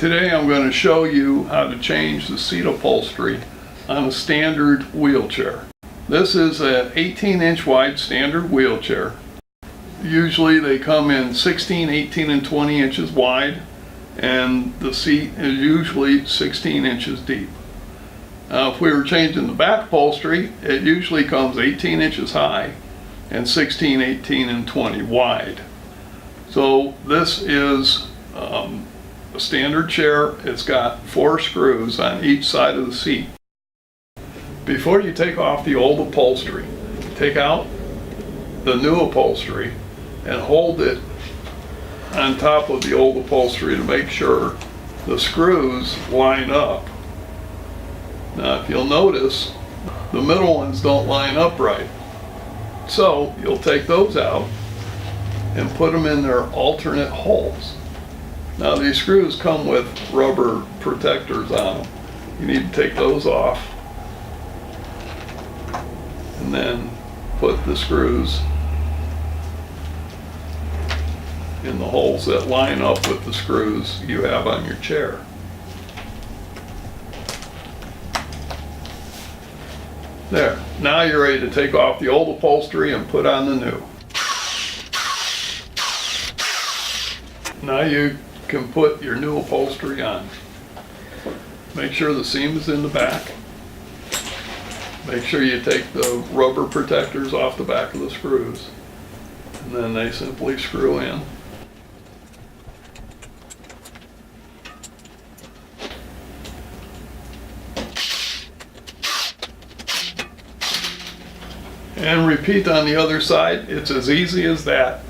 Today I'm going to show you how to change the seat upholstery on a standard wheelchair. This is an 18-inch wide standard wheelchair. Usually they come in 16, 18, and 20 inches wide, and the seat is usually 16 inches deep. Now if we were changing the back upholstery, it usually comes 18 inches high and 16, 18, and 20 wide. So this is a standard chair. It's got 4 screws on each side of the seat. Before you take off the old upholstery, take out the new upholstery and hold it on top of the old upholstery to make sure the screws line up. Now if you'll notice, the middle ones don't line up right. So you'll take those out and put them in their alternate holes. Now these screws come with rubber protectors on them. You need to take those off and then put the screws in the holes that line up with the screws you have on your chair. There, now you're ready to take off the old upholstery and put on the new. Now you can put your new upholstery on. Make sure the seam is in the back. Make sure you take the rubber protectors off the back of the screws, and then they simply screw in. And repeat on the other side. It's as easy as that.